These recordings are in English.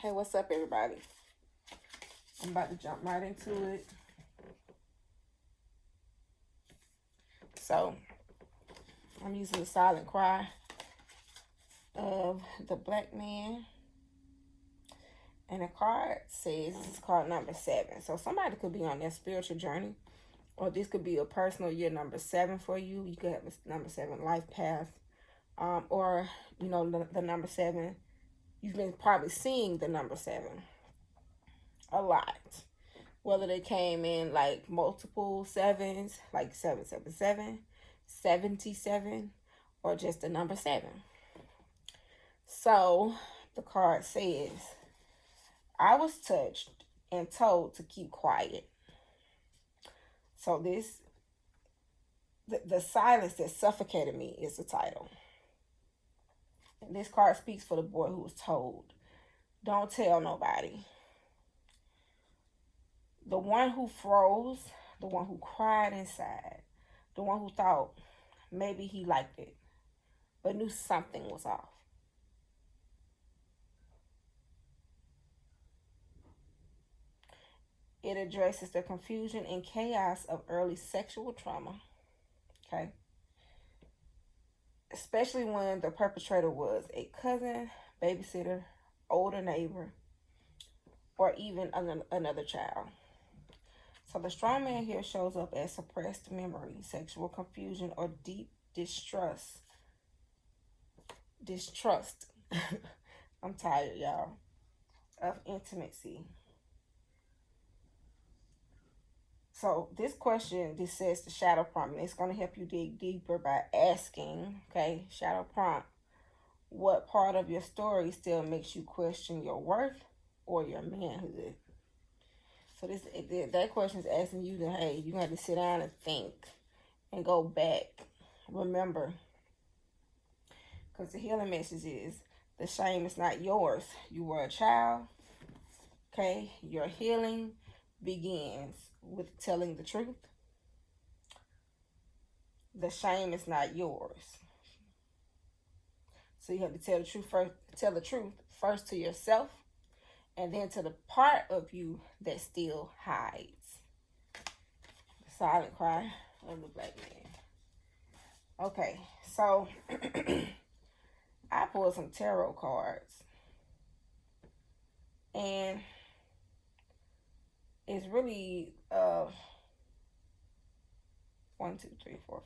Hey, what's up, everybody? I'm about to jump right into it. So, I'm using the Silent Cry of the Black Man. And the card says this is card number 7. So, somebody could be on their spiritual journey, or this could be a personal year number 7 for you. You could have a number 7 life path, or, the number 7. You've been probably seeing the number 7 a lot. Whether they came in like multiple sevens, like 777, 77, or just the number 7. So the card says, I was touched and told to keep quiet. So the silence that suffocated me is the title. And this card speaks for the boy who was told, don't tell nobody. The one who froze, the one who cried inside, the one who thought maybe he liked it, but knew something was off. It addresses the confusion and chaos of early sexual trauma, okay? Especially when the perpetrator was a cousin, babysitter, older neighbor, or even another child. So the strong man here shows up as suppressed memory, sexual confusion, or deep distrust. I'm tired, y'all. Of intimacy. So this says the shadow prompt, and it's going to help you dig deeper by asking, okay, shadow prompt, what part of your story still makes you question your worth or your manhood? So that question is asking you to, hey, you have to sit down and think and go back. Remember, because the healing message is the shame is not yours. You were a child, okay? Your healing begins with telling the truth. The shame is not yours. So you have to tell the truth first to yourself, and then to the part of you that still hides. The silent cry of the Black Man. Okay, so I pulled some tarot cards, and it's really 1, 2, 3, 4,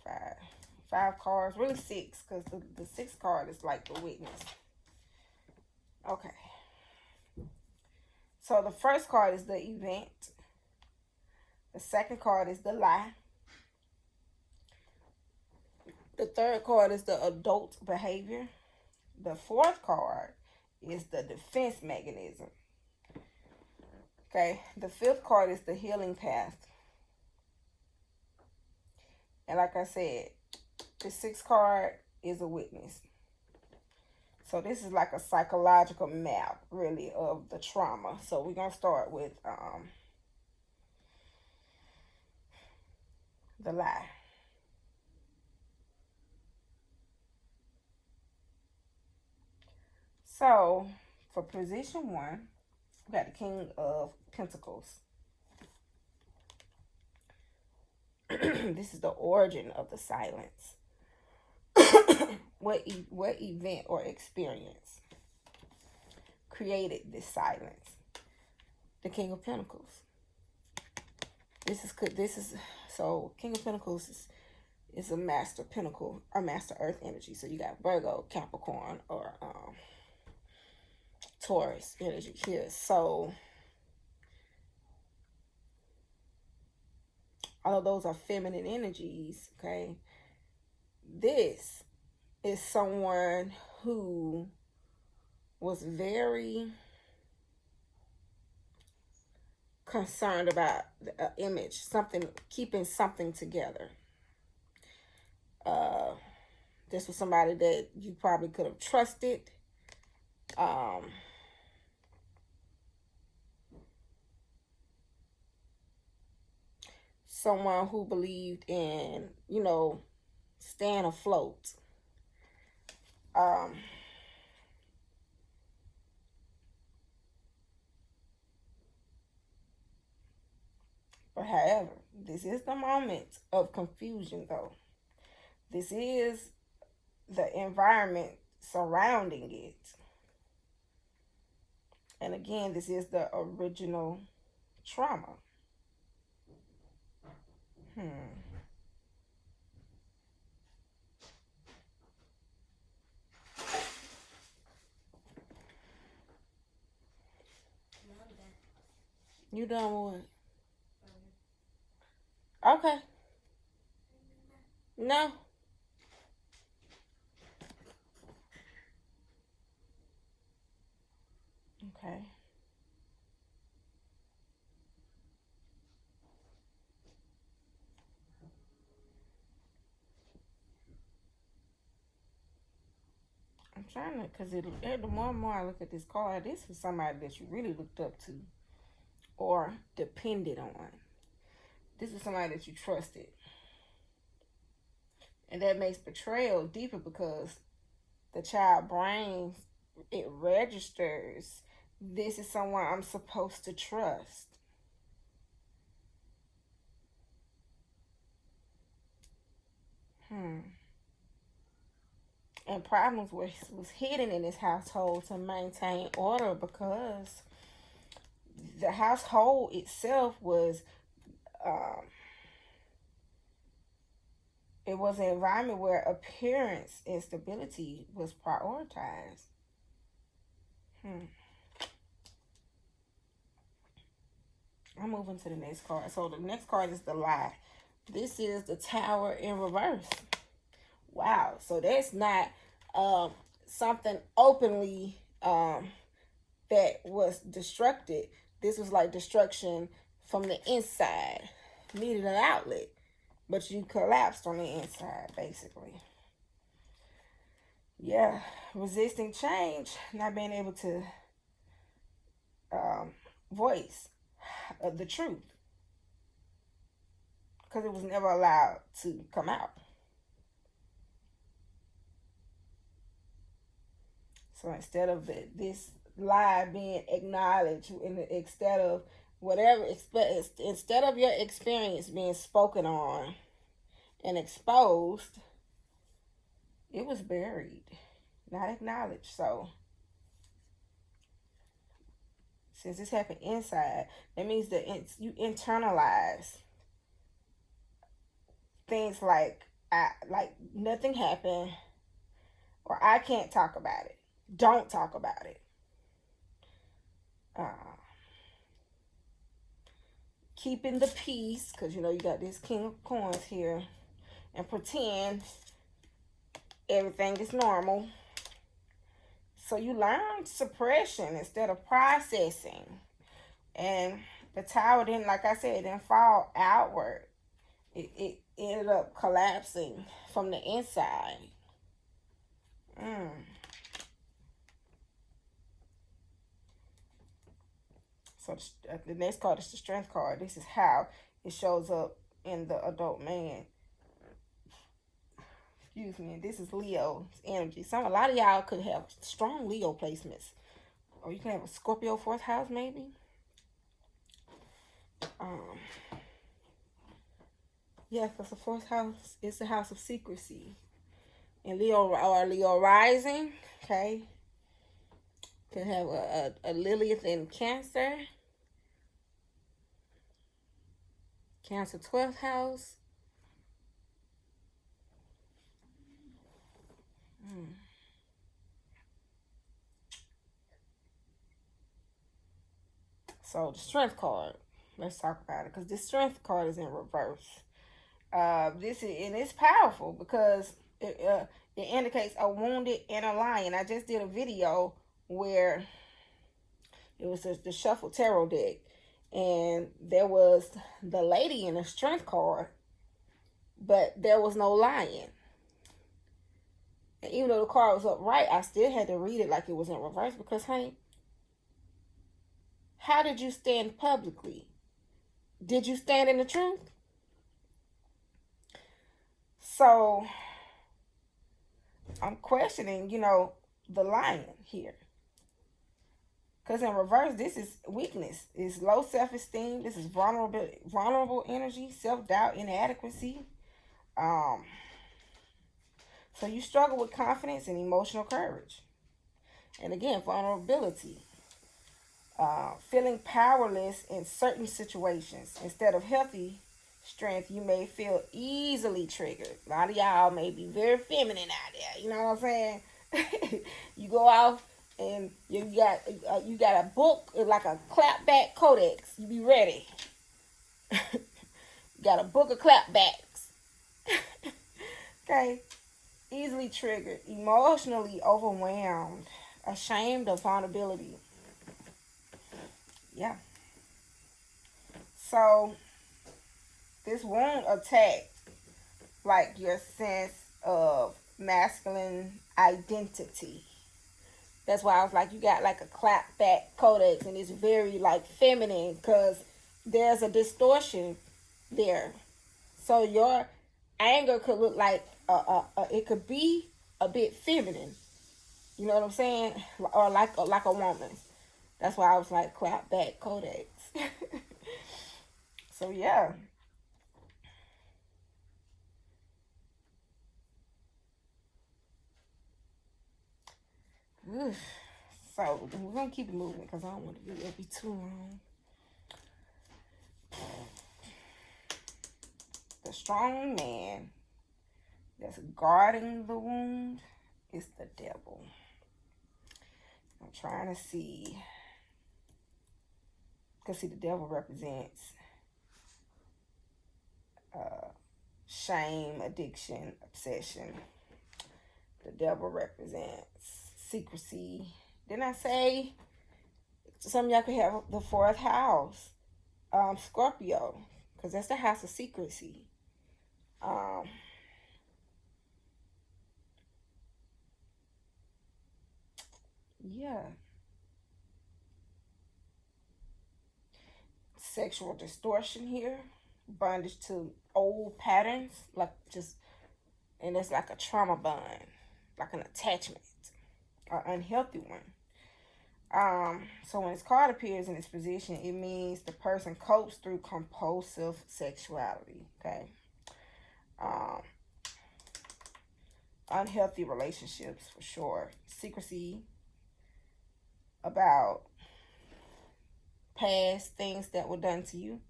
5 cards, really 6, because the 6th card is like the witness. Okay. So the first card is the event. The second card is the lie. The third card is the adult behavior. The fourth card is the defense mechanism. Okay. The fifth card is the healing path. And like I said, the 6th card is a witness. So this is like a psychological map, really, of the trauma. So we're going to start with the lie. So for position 1, we got the King of Pentacles. This is the origin of the silence. What event or experience created this silence? The King of Pentacles. So King of Pentacles is a master pentacle, or master earth energy. So you got Virgo, Capricorn, or Taurus energy here. So all of those are feminine energies, okay? This is someone who was very concerned about the image, keeping something together. This was somebody that you probably could have trusted. Someone who believed in, staying afloat. But however, this is the moment of confusion, though. This is the environment surrounding it. And again, this is the original trauma. You done what? Okay. No. Okay. I'm trying to, because the more and more I look at this card, this is somebody that you really looked up to or depended on. This is somebody that you trusted. And that makes betrayal deeper because the child brain, it registers, this is someone I'm supposed to trust. And problems was hidden in this household to maintain order because the household itself was it was an environment where appearance and stability was prioritized. I'm moving to the next card. So the next card is the lie. This is the Tower in reverse. Wow. So that's not something openly that was destructed. This was like destruction from the inside. Needed an outlet, but you collapsed on the inside, basically. Yeah, resisting change, not being able to voice the truth because it was never allowed to come out. So instead of this lie being acknowledged, instead of whatever, instead of your experience being spoken on and exposed, it was buried, not acknowledged. So since this happened inside, that means that you internalize things like nothing happened, or I can't talk about it. Don't talk about it. Keeping the peace, because you got this King of Coins here, and pretend everything is normal. So you learn suppression instead of processing. And the tower didn't, like I said, it didn't fall outward. It ended up collapsing from the inside. So the next card is the Strength card. This is how it shows up in the adult man. Excuse me. This is Leo's energy. A lot of y'all could have strong Leo placements, or you can have a Scorpio 4th house maybe. Yeah, because the 4th house is the house of secrecy. And Leo or Leo rising, okay, can have a Lilith in Cancer. Cancer 12th house. So the Strength card, let's talk about it, because this Strength card is in reverse. It's powerful because it indicates a wounded inner lion. I just did a video where it was the Shuffle Tarot deck, and there was the lady in the Strength card, but there was no lion. And even though the card was upright, I still had to read it like it was in reverse because, hey, how did you stand publicly? Did you stand in the truth? So I'm questioning, the lion here. Because in reverse, this is weakness. It's low self-esteem. This is vulnerable energy, self-doubt, inadequacy. Um, so you struggle with confidence and emotional courage. And again, vulnerability. Feeling powerless in certain situations. Instead of healthy strength, you may feel easily triggered. A lot of y'all may be very feminine out there. You know what I'm saying? You go off and you got a book like a clapback codex. You be ready. You got a book of clapbacks. Okay, easily triggered, emotionally overwhelmed, ashamed of vulnerability. Yeah. So this wound attacked like your sense of masculine identity. That's why I was like, you got like a clapback codex, and it's very like feminine because there's a distortion there. So your anger could look like it could be a bit feminine. You know what I'm saying? Or like a woman. That's why I was like clapback codex. So yeah. Oof. So we're gonna keep it moving because I don't want to be too long. The strong man that's guarding the wound is the devil. I'm trying to see, because see, the devil represents shame, addiction, obsession. The devil represents secrecy. Didn't I say some of y'all could have the fourth house, Scorpio, because that's the house of secrecy. Yeah. Sexual distortion here, bondage to old patterns, like just, and it's like a trauma bond, like an attachment, an unhealthy one. So when this card appears in this position, it means the person copes through compulsive sexuality. Okay. Um, Unhealthy relationships for sure. Secrecy about past things that were done to you.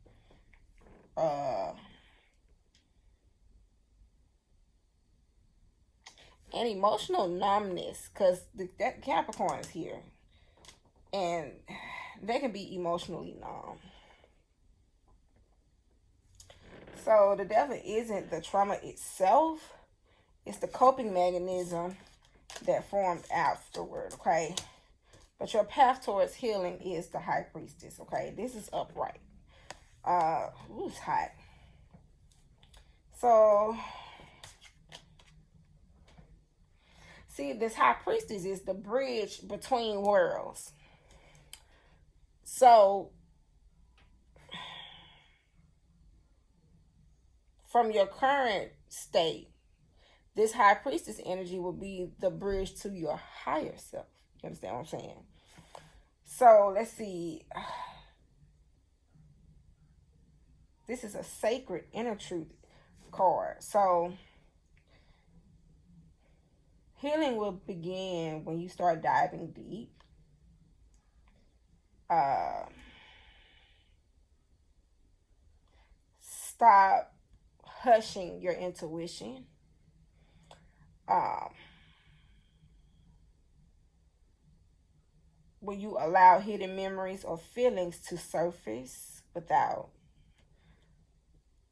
And emotional numbness, because that Capricorn is here, and they can be emotionally numb. So the devil isn't the trauma itself, it's the coping mechanism that formed afterward, okay? But your path towards healing is the high priestess, okay? This is upright. It's hot. So, see, this high priestess is the bridge between worlds. So, from your current state, this high priestess energy will be the bridge to your higher self. You understand what I'm saying? So, let's see. This is a sacred inner truth card. So, healing will begin when you start diving deep. Stop hushing your intuition. When you allow hidden memories or feelings to surface without,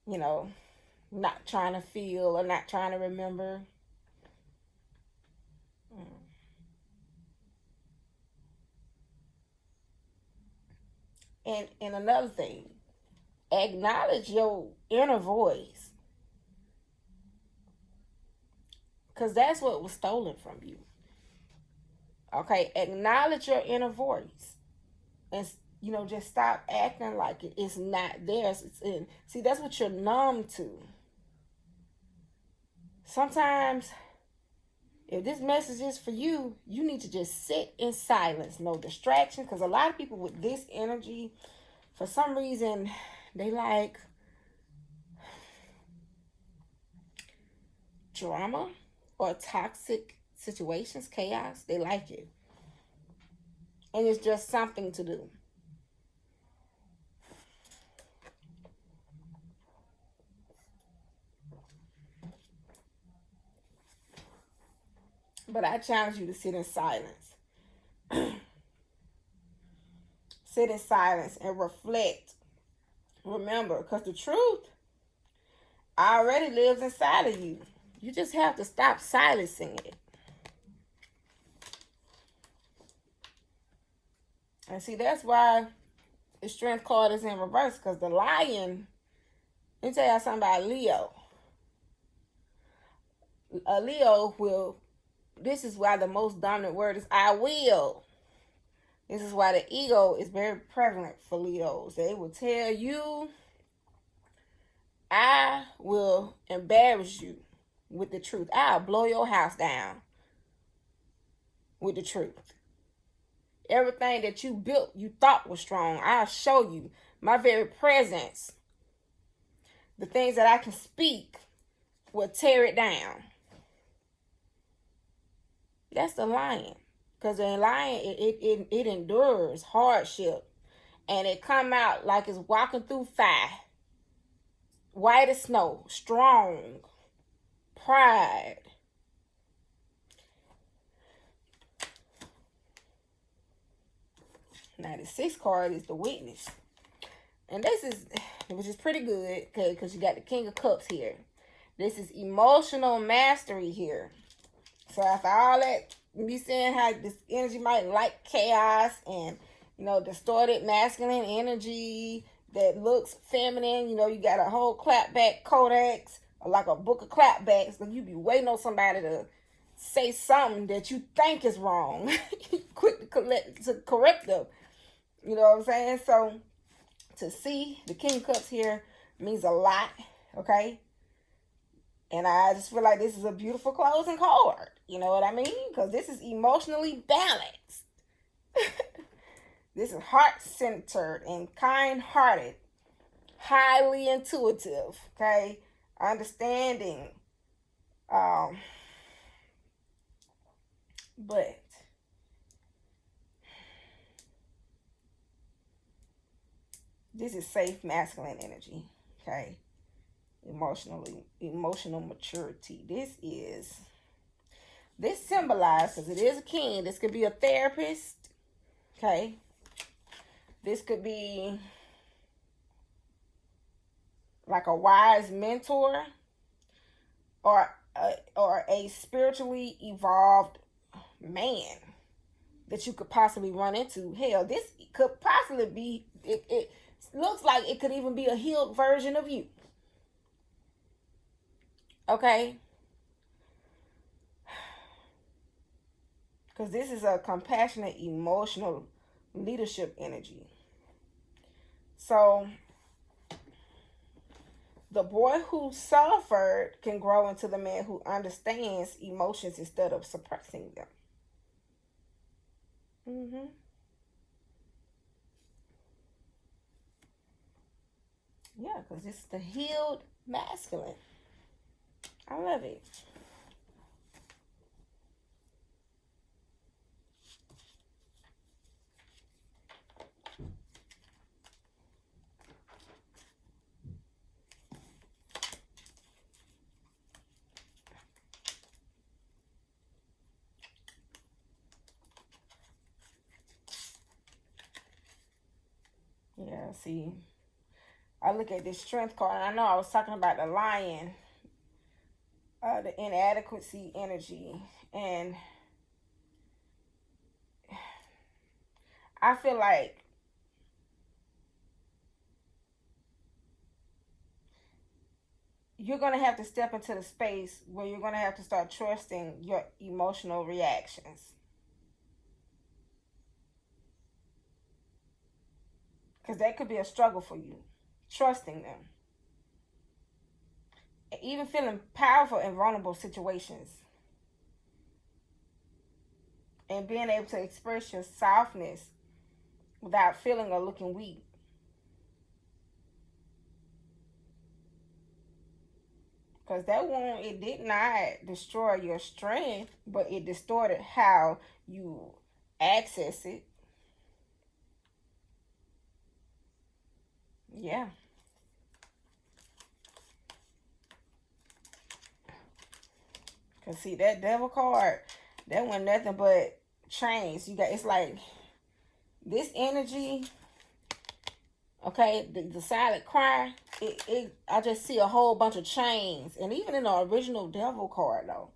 not trying to feel or not trying to remember. And another thing, acknowledge your inner voice, because that's what was stolen from you. Okay, acknowledge your inner voice, and just stop acting like it's not there. It's in. See, that's what you're numb to. Sometimes If this message is for you, you need to just sit in silence, no distraction. Because a lot of people with this energy, for some reason, they like drama or toxic situations, chaos. They like it. And it's just something to do. But I challenge you to sit in silence. Sit in silence and reflect. Remember, because the truth already lives inside of you. You just have to stop silencing it. And see, that's why the strength card is in reverse, because the lion, let me tell you something about Leo. A Leo will, this is why the most dominant word is I will. This is why the ego is very prevalent for Leos. They will tell you, I will embarrass you with the truth. I'll blow your house down with the truth. Everything that you built, you thought was strong, I'll show you. My very presence, the things that I can speak, will tear it down. That's the lion. Because the lion, it endures hardship. And it come out like it's walking through fire. White as snow. Strong. Pride. Now the sixth card is the witness. And this is, which is pretty good, okay, because you got the King of Cups here. This is emotional mastery here. So after all that, me saying how this energy might like chaos and, you know, distorted masculine energy that looks feminine. You know, you got a whole clapback codex, or like a book of clapbacks. So you be waiting on somebody to say something that you think is wrong. Quick to correct them. You know what I'm saying? So to see the King of Cups here means a lot, okay? And I just feel like this is a beautiful closing card. You know what I mean? Because this is emotionally balanced. This is heart-centered and kind-hearted. Highly intuitive. Okay? Understanding. But this is safe masculine energy. Okay? Emotional maturity. This symbolizes, because it is a king, this could be a therapist, okay? This could be like a wise mentor, or a spiritually evolved man that you could possibly run into. Hell, this could possibly be, it looks like it could even be a healed version of you. Okay? Because this is a compassionate, emotional leadership energy. So, the boy who suffered can grow into the man who understands emotions instead of suppressing them. Yeah, because it's the healed masculine. I love it. Yeah, see, I look at this strength card, and I know I was talking about the lion, the inadequacy energy, and I feel like you're going to have to step into the space where you're going to have to start trusting your emotional reactions. Because that could be a struggle for you, trusting them. Even feeling powerful in vulnerable situations. and being able to express your softness without feeling or looking weak. Because that wound, it did not destroy your strength, but it distorted how you access it. Yeah. Because see, that devil card, that wasn't nothing but chains. You got, it's like this energy, okay, the silent cry, I just see a whole bunch of chains. And even in the original devil card, though,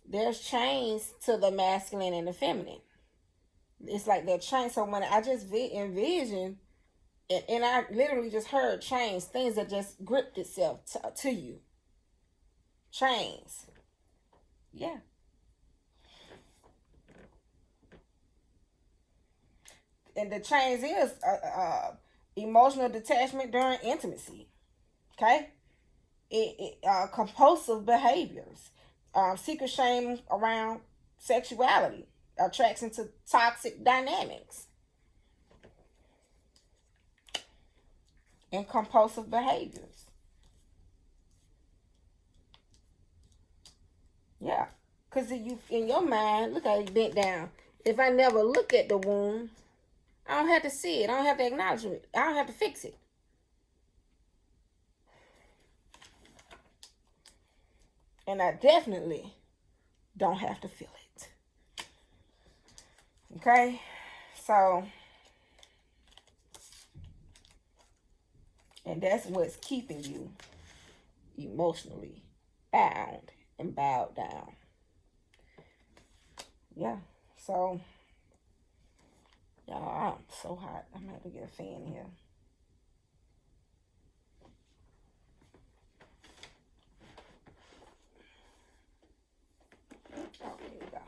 there's chains to the masculine and the feminine. It's like that chain. So when I just envision, and I literally just heard chains, things that just gripped itself to you. Chains. Yeah. And the chains is emotional detachment during intimacy. Okay? Compulsive behaviors. Secret shame around sexuality. Attraction to toxic dynamics. And compulsive behaviors. Yeah. Because you, in your mind, look how you bent down. If I never look at the wound, I don't have to see it. I don't have to acknowledge it. I don't have to fix it. And I definitely don't have to feel it. Okay? So, and that's what's keeping you emotionally bound and bowed down. Yeah. So, y'all, I'm so hot. I'm going to have to get a fan here. Oh, here we go.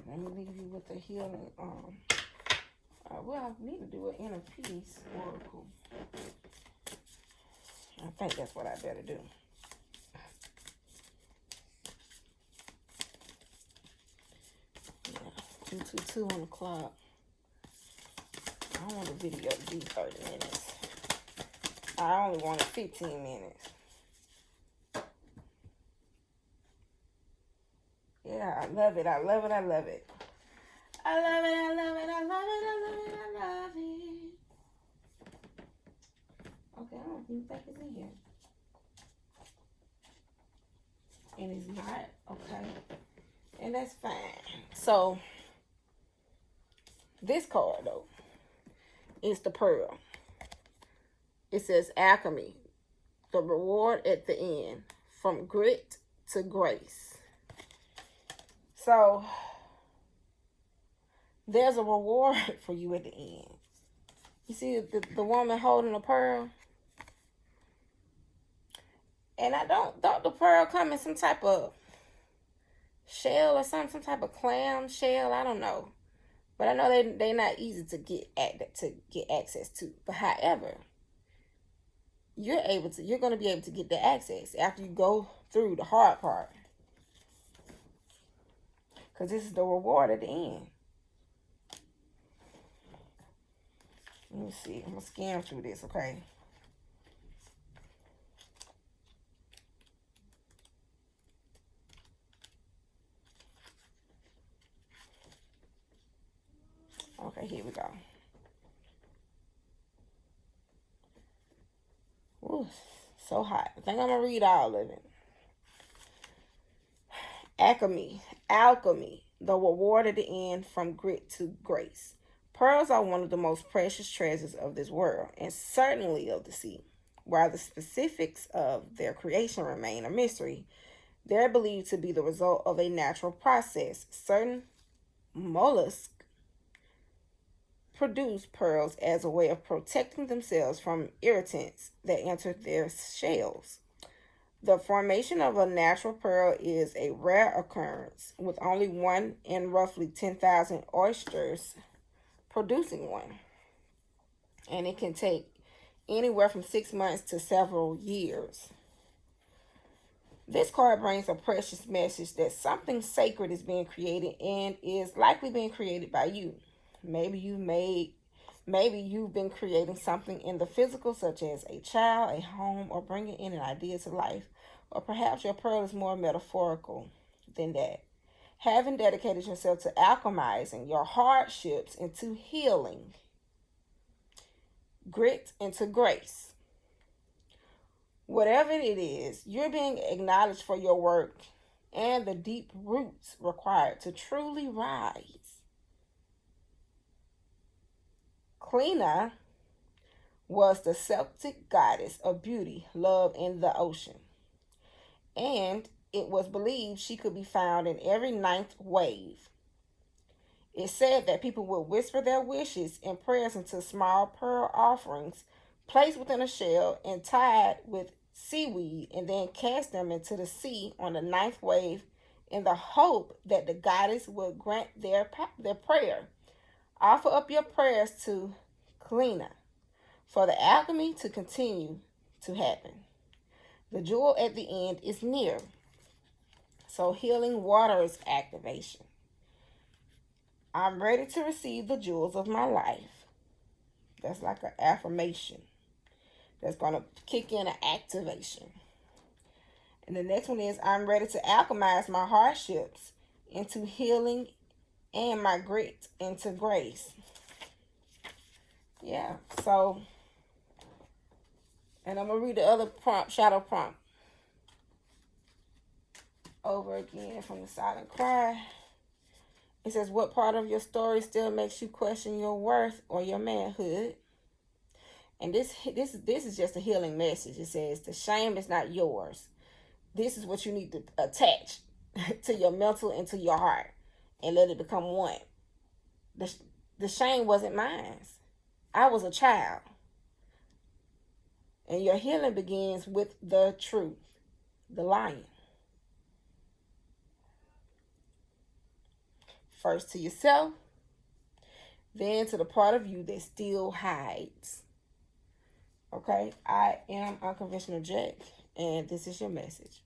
Let me leave you with the healing. Well, I need to do an inner peace oracle. I think that's what I better do. Yeah, 222 on the clock. I don't want the video to be 30 minutes. I only wanted 15 minutes. Yeah, I love it. I love it. I love it. I love it. I love it. I love it. I love it. I love it. Okay, I don't even think it's in here. And it's not. Okay. And that's fine. So, this card, though, is the pearl. It says alchemy. The reward at the end. From grit to grace. So, there's a reward for you at the end. You see the woman holding a pearl? And I don't the pearl come in some type of shell or some type of clam shell. I don't know. But I know they're not easy to get access to. But however, you're going to be able to get the access after you go through the hard part. Because this is the reward at the end. Let me see. I'm going to scan through this, okay? Okay, here we go. Ooh, so hot. I think I'm going to read all of it. Alchemy, the reward at the end from grit to grace. Pearls are one of the most precious treasures of this world, and certainly of the sea. While the specifics of their creation remain a mystery, they're believed to be the result of a natural process. Certain mollusks produce pearls as a way of protecting themselves from irritants that enter their shells. The formation of a natural pearl is a rare occurrence, with only one in roughly 10,000 oysters producing one. And it can take anywhere from 6 months to several years. This card brings a precious message that something sacred is being created and is likely being created by you. Maybe you've been creating something in the physical, such as a child, a home, or bringing in an idea to life. Or perhaps your pearl is more metaphorical than that. Having dedicated yourself to alchemizing your hardships into healing, grit into grace. Whatever it is, you're being acknowledged for your work and the deep roots required to truly rise. Clina was the Celtic goddess of beauty, love, and the ocean. And it was believed she could be found in every ninth wave. It said that people would whisper their wishes and prayers into small pearl offerings placed within a shell and tied with seaweed, and then cast them into the sea on the ninth wave in the hope that the goddess would grant their prayer. Offer up your prayers to Clina for the alchemy to continue to happen. The jewel at the end is near. So healing waters activation. I'm ready to receive the jewels of my life. That's like an affirmation. That's going to kick in an activation. And the next one is, I'm ready to alchemize my hardships into healing and my grit into grace. Yeah, so, and I'm going to read the other prompt, shadow prompt, over again from the Silent Cry. It says, what part of your story still makes you question your worth or your manhood? And this is just a healing message. It says, the shame is not yours. This is what you need to attach to your mental and to your heart and let it become one. The shame wasn't mine. I was a child. And your healing begins with the truth, the lion. First to yourself, then to the part of you that still hides. Okay, I am Unconventional Jack, and this is your message.